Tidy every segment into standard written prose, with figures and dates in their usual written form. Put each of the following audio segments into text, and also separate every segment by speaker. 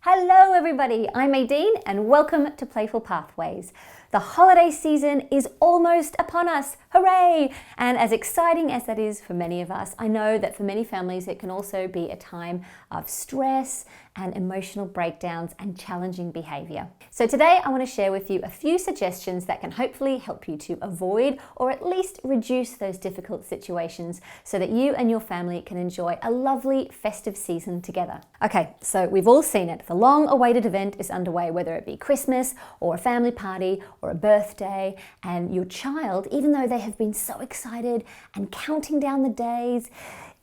Speaker 1: Hello everybody, I'm Aideen and welcome to Playful Pathways. The holiday season is almost upon us, hooray! And as exciting as that is for many of us, I know that for many families it can also be a time of stress and emotional breakdowns and challenging behaviour. So today I want to share with you a few suggestions that can hopefully help you to avoid or at least reduce those difficult situations so that you and your family can enjoy a lovely festive season together. Okay, so we've all seen it. The long-awaited event is underway, whether it be Christmas or a family party or a birthday, and your child, even though they have been so excited and counting down the days,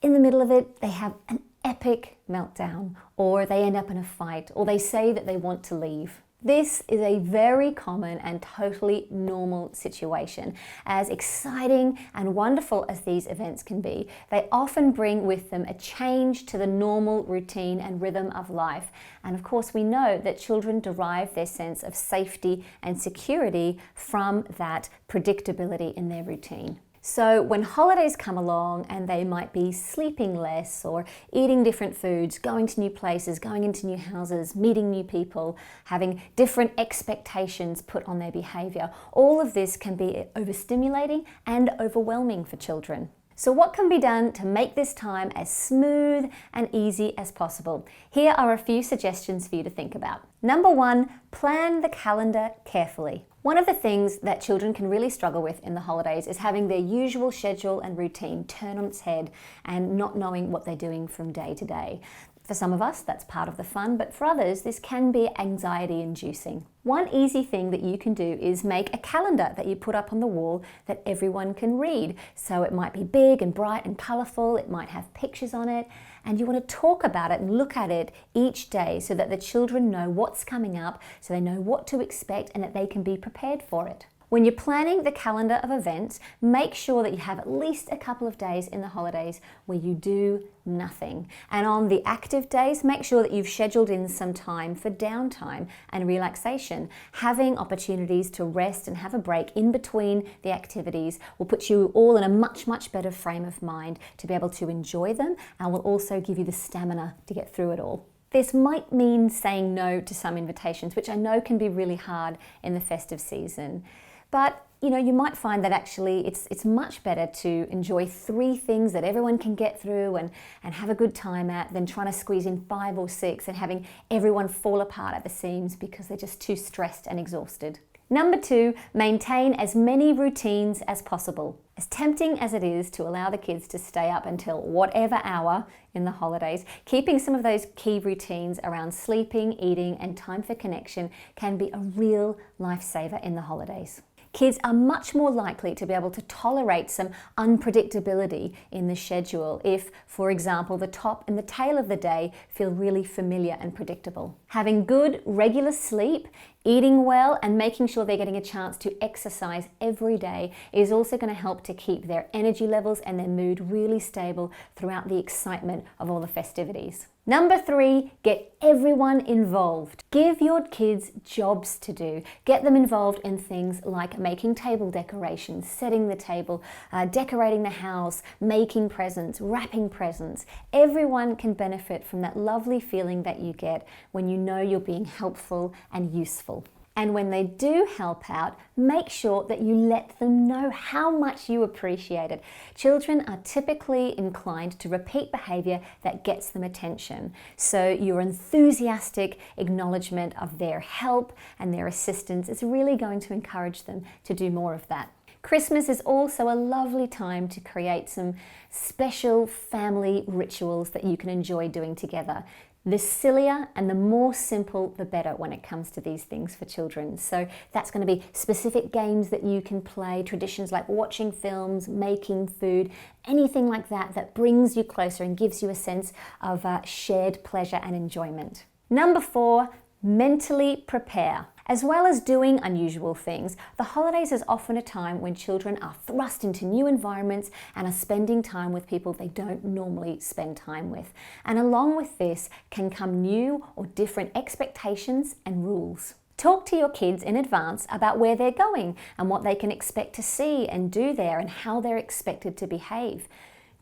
Speaker 1: in the middle of it, they have an epic meltdown, or they end up in a fight, or they say that they want to leave. This is a very common and totally normal situation. As exciting and wonderful as these events can be, they often bring with them a change to the normal routine and rhythm of life. And of course, we know that children derive their sense of safety and security from that predictability in their routine. So when holidays come along and they might be sleeping less or eating different foods, going to new places, going into new houses, meeting new people, having different expectations put on their behaviour, all of this can be overstimulating and overwhelming for children. So what can be done to make this time as smooth and easy as possible? Here are a few suggestions for you to think about. Number one, plan the calendar carefully. One of the things that children can really struggle with in the holidays is having their usual schedule and routine turn on its head and not knowing what they're doing from day to day. For some of us, that's part of the fun, but for others, this can be anxiety-inducing. One easy thing that you can do is make a calendar that you put up on the wall that everyone can read. So it might be big and bright and colourful, it might have pictures on it, and you want to talk about it and look at it each day so that the children know what's coming up, so they know what to expect and that they can be prepared for it. When you're planning the calendar of events, make sure that you have at least a couple of days in the holidays where you do nothing. And on the active days, make sure that you've scheduled in some time for downtime and relaxation. Having opportunities to rest and have a break in between the activities will put you all in a much better frame of mind to be able to enjoy them, and will also give you the stamina to get through it all. This might mean saying no to some invitations, which I know can be really hard in the festive season. But you might find that actually it's much better to enjoy 3 things that everyone can get through and have a good time at than trying to squeeze in 5 or 6 and having everyone fall apart at the seams because they're just too stressed and exhausted. Number 2, maintain as many routines as possible. As tempting as it is to allow the kids to stay up until whatever hour in the holidays, keeping some of those key routines around sleeping, eating, and time for connection can be a real lifesaver in the holidays. Kids are much more likely to be able to tolerate some unpredictability in the schedule if, for example, the top and the tail of the day feel really familiar and predictable. Having good, regular sleep, eating well, and making sure they're getting a chance to exercise every day is also going to help to keep their energy levels and their mood really stable throughout the excitement of all the festivities. Number 3, get everyone involved. Give your kids jobs to do. Get them involved in things like making table decorations, setting the table, decorating the house, making presents, wrapping presents. Everyone can benefit from that lovely feeling that you get when you know you're being helpful and useful. And when they do help out, make sure that you let them know how much you appreciate it. Children are typically inclined to repeat behaviour that gets them attention. So your enthusiastic acknowledgement of their help and their assistance is really going to encourage them to do more of that. Christmas is also a lovely time to create some special family rituals that you can enjoy doing together. The sillier and the more simple, the better when it comes to these things for children. So that's going to be specific games that you can play, traditions like watching films, making food, anything like that that brings you closer and gives you a sense of shared pleasure and enjoyment. Number 4, mentally prepare. As well as doing unusual things, the holidays is often a time when children are thrust into new environments and are spending time with people they don't normally spend time with. And along with this can come new or different expectations and rules. Talk to your kids in advance about where they're going and what they can expect to see and do there and how they're expected to behave.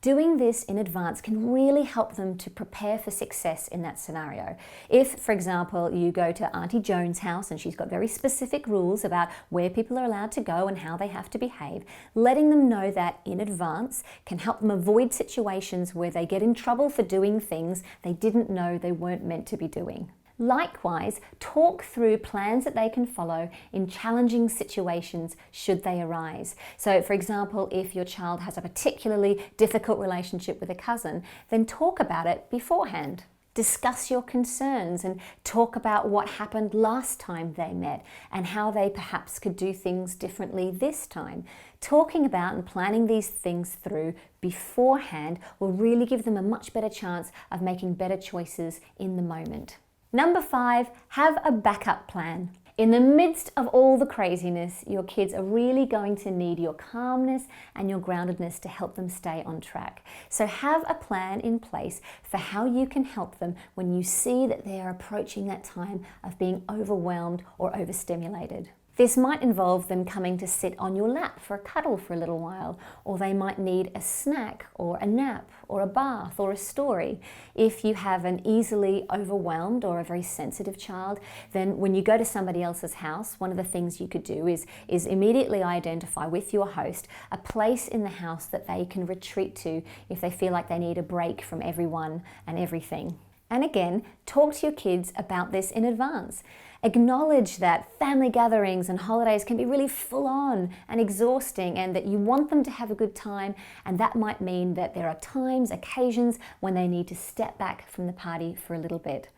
Speaker 1: Doing this in advance can really help them to prepare for success in that scenario. If, for example, you go to Auntie Joan's house and she's got very specific rules about where people are allowed to go and how they have to behave, letting them know that in advance can help them avoid situations where they get in trouble for doing things they didn't know they weren't meant to be doing. Likewise, talk through plans that they can follow in challenging situations should they arise. So, for example, if your child has a particularly difficult relationship with a cousin, then talk about it beforehand. Discuss your concerns and talk about what happened last time they met and how they perhaps could do things differently this time. Talking about and planning these things through beforehand will really give them a much better chance of making better choices in the moment. Number 5, have a backup plan. In the midst of all the craziness, your kids are really going to need your calmness and your groundedness to help them stay on track. So have a plan in place for how you can help them when you see that they are approaching that time of being overwhelmed or overstimulated. This might involve them coming to sit on your lap for a cuddle for a little while, or they might need a snack or a nap or a bath or a story. If you have an easily overwhelmed or a very sensitive child, then when you go to somebody else's house, one of the things you could do is immediately identify with your host a place in the house that they can retreat to if they feel like they need a break from everyone and everything. And again, talk to your kids about this in advance. Acknowledge that family gatherings and holidays can be really full on and exhausting and that you want them to have a good time, and that might mean that there are times, occasions when they need to step back from the party for a little bit.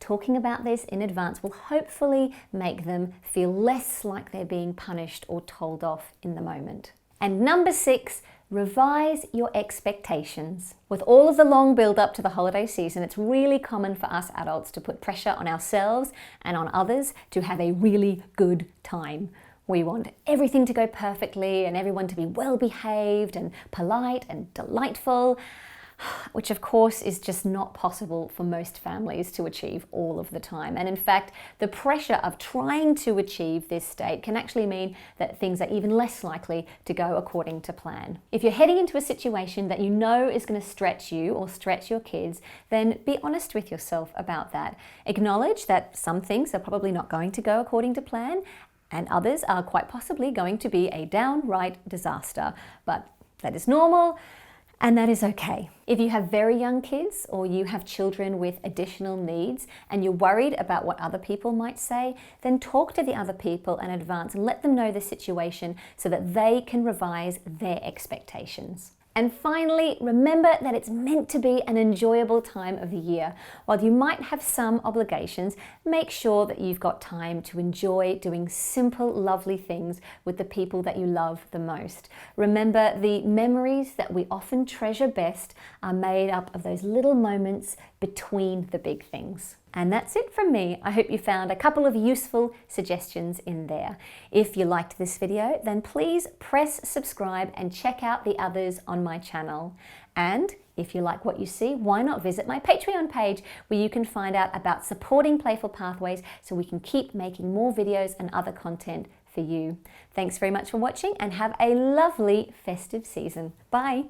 Speaker 1: Talking about this in advance will hopefully make them feel less like they're being punished or told off in the moment. And number 6, revise your expectations. With all of the long build up to the holiday season, it's really common for us adults to put pressure on ourselves and on others to have a really good time. We want everything to go perfectly and everyone to be well behaved and polite and delightful, which of course is just not possible for most families to achieve all of the time. And in fact, the pressure of trying to achieve this state can actually mean that things are even less likely to go according to plan. If you're heading into a situation that you know is going to stretch you or stretch your kids, then be honest with yourself about that. Acknowledge that some things are probably not going to go according to plan, and others are quite possibly going to be a downright disaster. But that is normal. And that is okay. If you have very young kids or you have children with additional needs and you're worried about what other people might say, then talk to the other people in advance and let them know the situation so that they can revise their expectations. And finally, remember that it's meant to be an enjoyable time of the year. While you might have some obligations, make sure that you've got time to enjoy doing simple, lovely things with the people that you love the most. Remember, the memories that we often treasure best are made up of those little moments between the big things. And that's it from me. I hope you found a couple of useful suggestions in there. If you liked this video, then please press subscribe and check out the others on my channel. And if you like what you see, why not visit my Patreon page where you can find out about supporting Playful Pathways so we can keep making more videos and other content for you. Thanks very much for watching and have a lovely festive season. Bye.